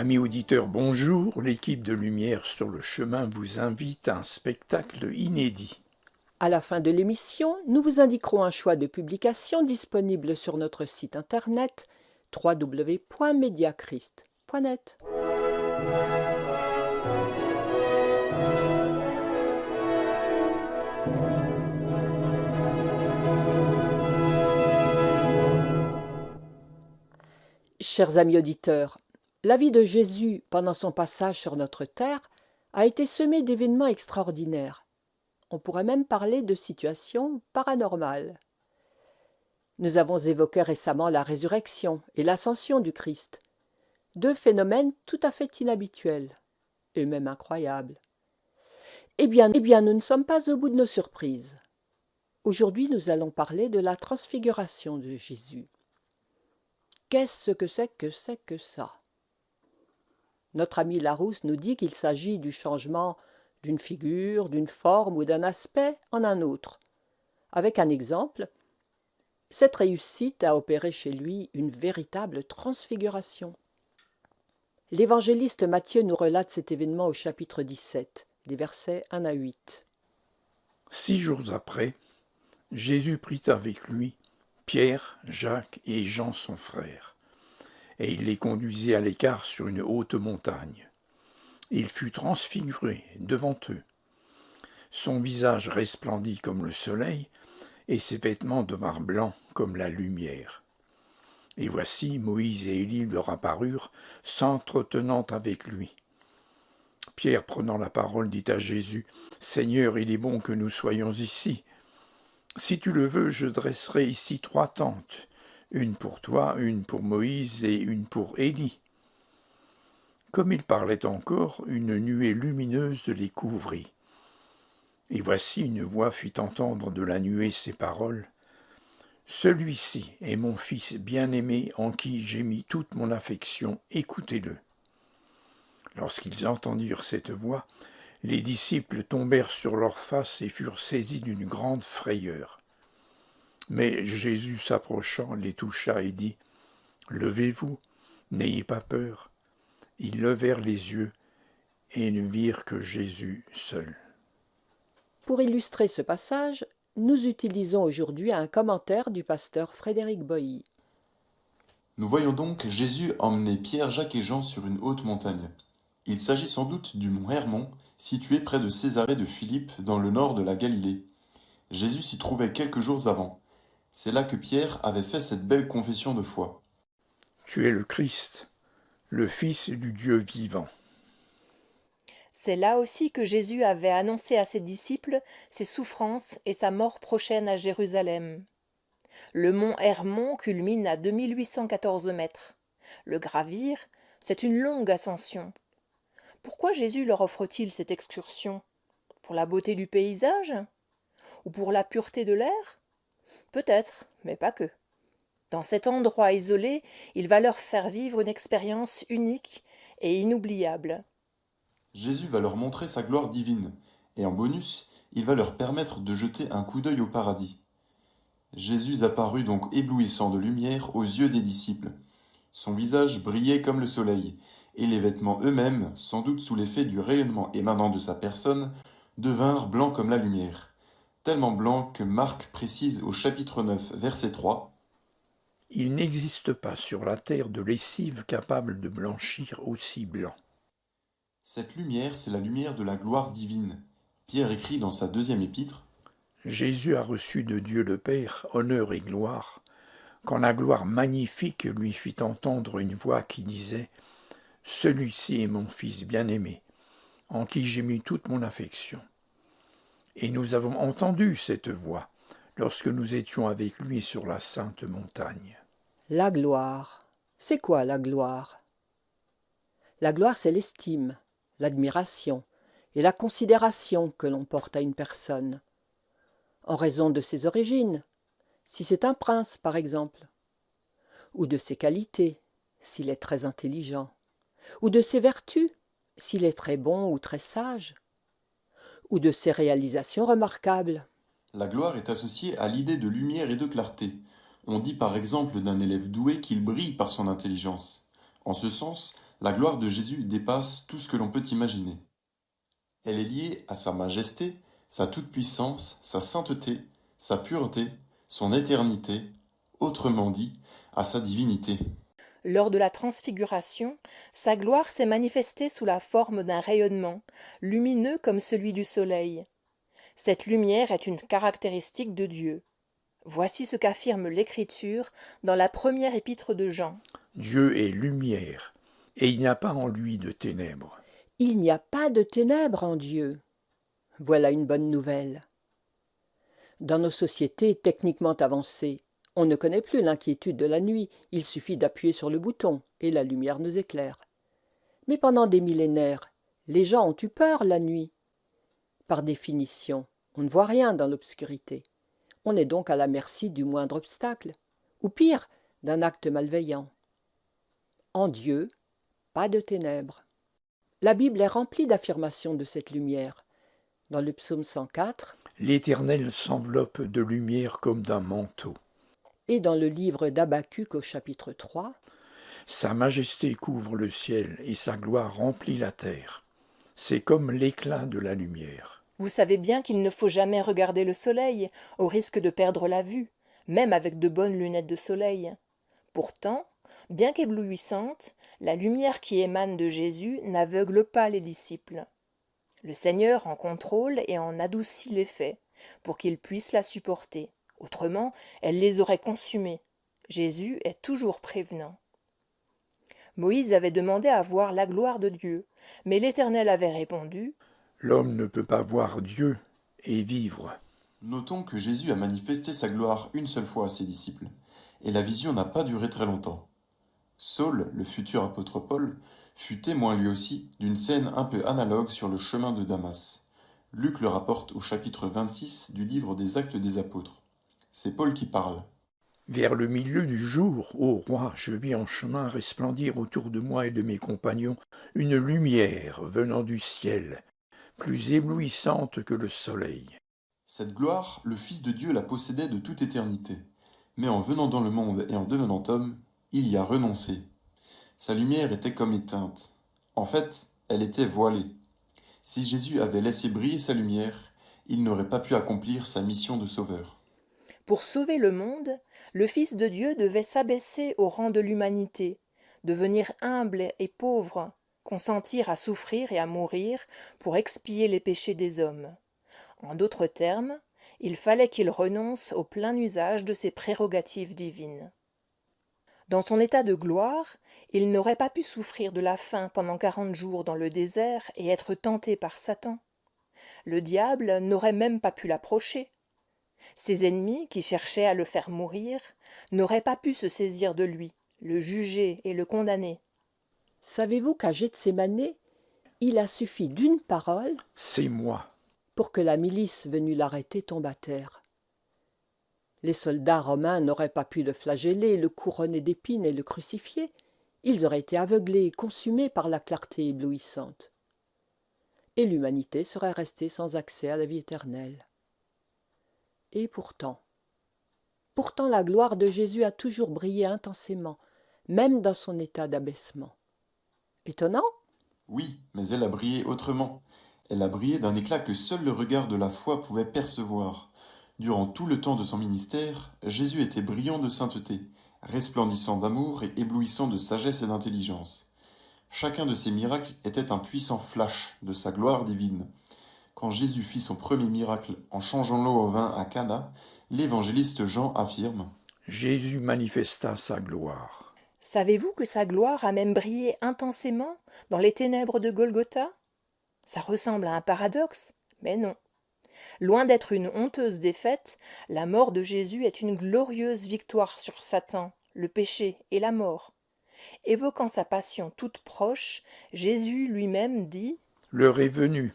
Amis auditeurs, bonjour. L'équipe de Lumière sur le chemin vous invite à un spectacle inédit. À la fin de l'émission, nous vous indiquerons un choix de publication disponible sur notre site internet www.mediachrist.net. Chers amis auditeurs, la vie de Jésus pendant son passage sur notre terre a été semée d'événements extraordinaires. On pourrait même parler de situations paranormales. Nous avons évoqué récemment la résurrection et l'ascension du Christ, deux phénomènes tout à fait inhabituels, et même incroyables. Eh bien, nous ne sommes pas au bout de nos surprises. Aujourd'hui, nous allons parler de la transfiguration de Jésus. Qu'est-ce que c'est que ça? Notre ami Larousse nous dit qu'il s'agit du changement d'une figure, d'une forme ou d'un aspect en un autre. Avec un exemple, cette réussite a opéré chez lui une véritable transfiguration. L'évangéliste Matthieu nous relate cet événement au chapitre 17, des versets 1 à 8. 6 jours après, Jésus prit avec lui Pierre, Jacques et Jean son frère, et il les conduisit à l'écart sur une haute montagne. Il fut transfiguré devant eux. Son visage resplendit comme le soleil, et ses vêtements devinrent blancs comme la lumière. Et voici Moïse et Élie leur apparurent, s'entretenant avec lui. Pierre, prenant la parole, dit à Jésus, « Seigneur, il est bon que nous soyons ici. Si tu le veux, je dresserai ici 3 tentes, une pour toi, une pour Moïse et une pour Élie. » Comme il parlait encore, une nuée lumineuse les couvrit. Et voici une voix fit entendre de la nuée ces paroles. « Celui-ci est mon Fils bien-aimé en qui j'ai mis toute mon affection, écoutez-le. » Lorsqu'ils entendirent cette voix, les disciples tombèrent sur leurs faces et furent saisis d'une grande frayeur. Mais Jésus s'approchant les toucha et dit « Levez-vous, n'ayez pas peur. » Ils levèrent les yeux et ne virent que Jésus seul. Pour illustrer ce passage, nous utilisons aujourd'hui un commentaire du pasteur Frédéric Boilly. Nous voyons donc Jésus emmener Pierre, Jacques et Jean sur une haute montagne. Il s'agit sans doute du mont Hermon, situé près de Césarée de Philippe, dans le nord de la Galilée. Jésus s'y trouvait quelques jours avant. C'est là que Pierre avait fait cette belle confession de foi. « Tu es le Christ, le Fils du Dieu vivant. » C'est là aussi que Jésus avait annoncé à ses disciples ses souffrances et sa mort prochaine à Jérusalem. Le mont Hermon culmine à 2814 mètres. Le gravir, c'est une longue ascension. Pourquoi Jésus leur offre-t-il cette excursion? Pour la beauté du paysage? Ou pour la pureté de l'air? Peut-être, mais pas que. Dans cet endroit isolé, il va leur faire vivre une expérience unique et inoubliable. Jésus va leur montrer sa gloire divine, et en bonus, il va leur permettre de jeter un coup d'œil au paradis. Jésus apparut donc éblouissant de lumière aux yeux des disciples. Son visage brillait comme le soleil, et les vêtements eux-mêmes, sans doute sous l'effet du rayonnement émanant de sa personne, devinrent blancs comme la lumière. Tellement blancs que Marc précise au chapitre 9, verset 3. « Il n'existe pas sur la terre de lessive capable de blanchir aussi blanc. » Cette lumière, c'est la lumière de la gloire divine. Pierre écrit dans sa 2e épître, « Jésus a reçu de Dieu le Père honneur et gloire, quand la gloire magnifique lui fit entendre une voix qui disait « Celui-ci est mon Fils bien-aimé, en qui j'ai mis toute mon affection. » Et nous avons entendu cette voix lorsque nous étions avec lui sur la sainte montagne. La gloire. C'est quoi la gloire? La gloire, c'est l'estime, l'admiration et la considération que l'on porte à une personne, en raison de ses origines, si c'est un prince par exemple, ou de ses qualités, s'il est très intelligent, ou de ses vertus, s'il est très bon ou très sage, ou de ses réalisations remarquables. La gloire est associée à l'idée de lumière et de clarté. On dit par exemple d'un élève doué qu'il brille par son intelligence. En ce sens, La gloire de Jésus dépasse tout ce que l'on peut imaginer. Elle est liée à sa majesté, sa toute-puissance, sa sainteté, sa pureté, son éternité, autrement dit, à sa divinité. Lors de la transfiguration, sa gloire s'est manifestée sous la forme d'un rayonnement, lumineux comme celui du soleil. Cette lumière est une caractéristique de Dieu. Voici ce qu'affirme l'Écriture dans la première épître de Jean. Dieu est lumière, et il n'y a pas en lui de ténèbres. Il n'y a pas de ténèbres en Dieu. Voilà une bonne nouvelle. Dans nos sociétés techniquement avancées, on ne connaît plus l'inquiétude de la nuit, il suffit d'appuyer sur le bouton et la lumière nous éclaire. Mais pendant des millénaires, les gens ont eu peur la nuit. Par définition, on ne voit rien dans l'obscurité. On est donc à la merci du moindre obstacle, ou pire, d'un acte malveillant. En Dieu, pas de ténèbres. La Bible est remplie d'affirmations de cette lumière. Dans le psaume 104, L'Éternel s'enveloppe de lumière comme d'un manteau. et dans le livre d'Habacuc au chapitre 3, Sa majesté couvre le ciel et sa gloire remplit la terre. C'est comme l'éclat de la lumière. Vous savez bien qu'il ne faut jamais regarder le soleil, au risque de perdre la vue, même avec de bonnes lunettes de soleil. Pourtant, bien qu'éblouissante, la lumière qui émane de Jésus n'aveugle pas les disciples. Le Seigneur en contrôle et en adoucit l'effet, pour qu'ils puissent la supporter. Autrement, elle les aurait consumés. Jésus est toujours prévenant. Moïse avait demandé à voir la gloire de Dieu, mais l'Éternel avait répondu « L'homme ne peut pas voir Dieu et vivre. » Notons que Jésus a manifesté sa gloire une seule fois à ses disciples, et la vision n'a pas duré très longtemps. Saul, le futur apôtre Paul, fut témoin lui aussi d'une scène un peu analogue sur le chemin de Damas. Luc le rapporte au chapitre 26 du livre des Actes des Apôtres. C'est Paul qui parle. Vers le milieu du jour, ô roi, je vis en chemin resplendir autour de moi et de mes compagnons une lumière venant du ciel, plus éblouissante que le soleil. Cette gloire, le Fils de Dieu la possédait de toute éternité. Mais en venant dans le monde et en devenant homme, il y a renoncé. Sa lumière était comme éteinte. En fait, elle était voilée. Si Jésus avait laissé briller sa lumière, il n'aurait pas pu accomplir sa mission de sauveur. Pour sauver le monde, le Fils de Dieu devait s'abaisser au rang de l'humanité, devenir humble et pauvre, consentir à souffrir et à mourir pour expier les péchés des hommes. En d'autres termes, il fallait qu'il renonce au plein usage de ses prérogatives divines. Dans son état de gloire, il n'aurait pas pu souffrir de la faim pendant 40 jours dans le désert et être tenté par Satan. Le diable n'aurait même pas pu l'approcher. Ses ennemis, qui cherchaient à le faire mourir, n'auraient pas pu se saisir de lui, le juger et le condamner. savez-vous qu'à Gethsémanée, il a suffi d'une parole C'est moi. pour que la milice venue l'arrêter tombe à terre. Les soldats romains n'auraient pas pu le flageller, le couronner d'épines et le crucifier. Ils auraient été aveuglés, consumés par la clarté éblouissante. Et l'humanité serait restée sans accès à la vie éternelle. Et pourtant la gloire de Jésus a toujours brillé intensément, même dans son état d'abaissement. Étonnant ? Oui, mais elle a brillé autrement. Elle a brillé d'un éclat que seul le regard de la foi pouvait percevoir. Durant tout le temps de son ministère, Jésus était brillant de sainteté, resplendissant d'amour et éblouissant de sagesse et d'intelligence. Chacun de ses miracles était un puissant flash de sa gloire divine. Quand Jésus fit son premier miracle en changeant l'eau au vin à Cana, l'évangéliste Jean affirme « Jésus manifesta sa gloire. » Savez-vous que sa gloire a même brillé intensément dans les ténèbres de Golgotha ? Ça ressemble à un paradoxe, mais non. Loin d'être une honteuse défaite, la mort de Jésus est une glorieuse victoire sur Satan, le péché et la mort. Évoquant sa passion toute proche, Jésus lui-même dit « L'heure est venue,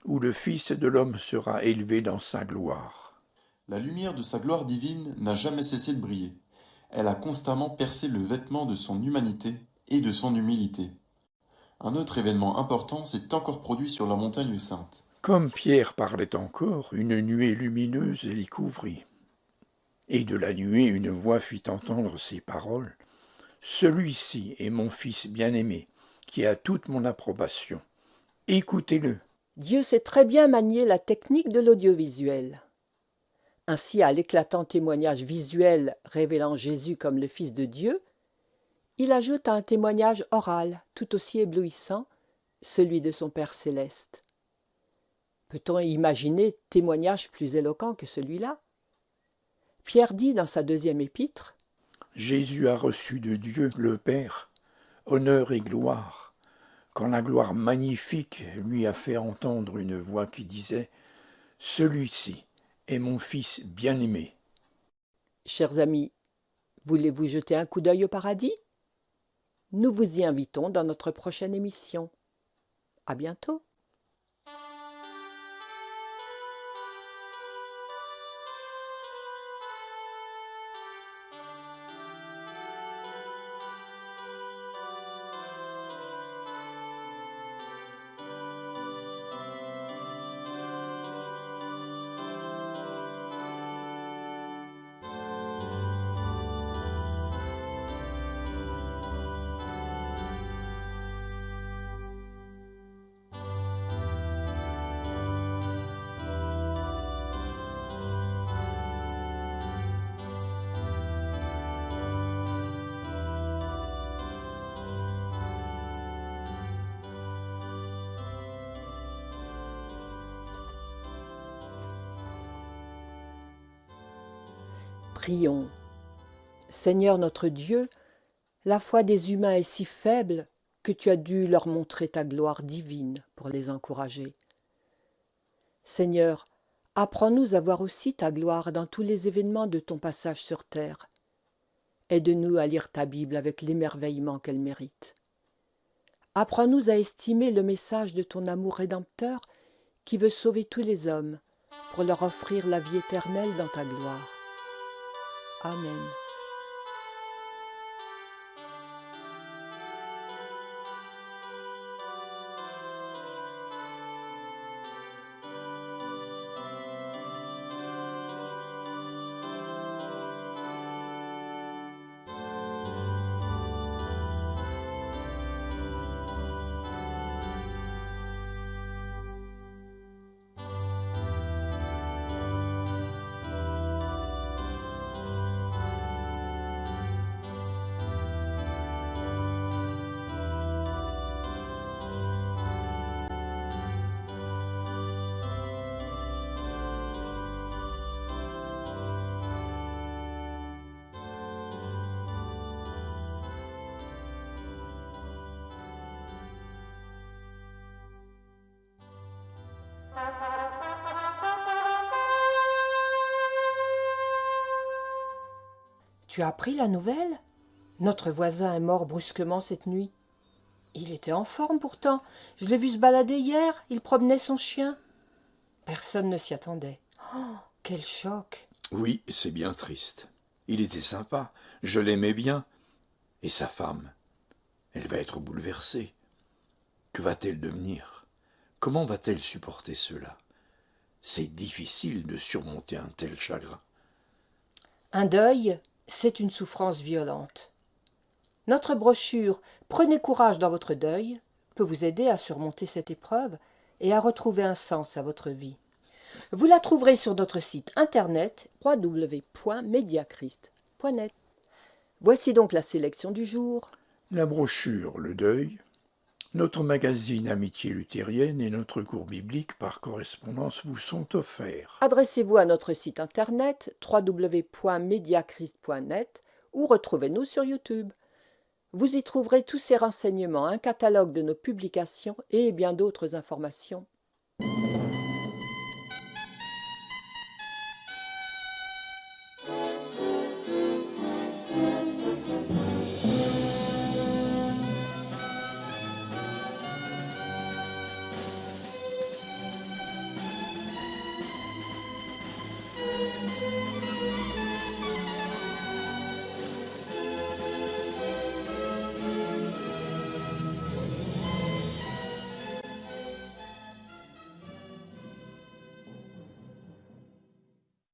où le Fils de l'homme sera élevé dans sa gloire. » La lumière de sa gloire divine n'a jamais cessé de briller. Elle a constamment percé le vêtement de son humanité et de son humilité. Un autre événement important s'est encore produit sur la montagne sainte. Comme Pierre parlait encore, une nuée lumineuse les couvrit. Et de la nuée une voix fit entendre ces paroles. Celui-ci est mon Fils bien-aimé, qui a toute mon approbation. Écoutez-le. Dieu sait très bien manier la technique de l'audiovisuel. Ainsi, à l'éclatant témoignage visuel révélant Jésus comme le Fils de Dieu, il ajoute un témoignage oral tout aussi éblouissant, celui de son Père céleste. Peut-on imaginer témoignage plus éloquent que celui-là? Pierre dit dans sa deuxième épître: Jésus a reçu de Dieu le Père honneur et gloire, quand la gloire magnifique lui a fait entendre une voix qui disait « Celui-ci est mon Fils bien-aimé ». Chers amis, voulez-vous jeter un coup d'œil au paradis? Nous vous y invitons dans notre prochaine émission. À bientôt. Prions. Seigneur notre Dieu, la foi des humains est si faible que tu as dû leur montrer ta gloire divine pour les encourager. Seigneur, apprends-nous à voir aussi ta gloire dans tous les événements de ton passage sur terre. Aide-nous à lire ta Bible avec l'émerveillement qu'elle mérite. Apprends-nous à estimer le message de ton amour rédempteur qui veut sauver tous les hommes pour leur offrir la vie éternelle dans ta gloire. Amen. Tu as appris la nouvelle? Notre voisin est mort brusquement cette nuit. Il était en forme pourtant. Je l'ai vu se balader hier. Il promenait son chien. Personne ne s'y attendait. Oh, quel choc! Oui, c'est bien triste. Il était sympa, je l'aimais bien. Et sa femme, elle va être bouleversée. Que va-t-elle devenir? Comment va-t-elle supporter cela? C'est difficile de surmonter un tel chagrin. Un deuil, c'est une souffrance violente. Notre brochure « Prenez courage dans votre deuil » peut vous aider à surmonter cette épreuve et à retrouver un sens à votre vie. Vous la trouverez sur notre site internet www.mediachrist.net. Voici donc la sélection du jour. La brochure Le Deuil, notre magazine Amitié luthérienne et notre cours biblique par correspondance vous sont offerts. Adressez-vous à notre site internet www.mediachrist.net ou retrouvez-nous sur YouTube. Vous y trouverez tous ces renseignements, un catalogue de nos publications et bien d'autres informations.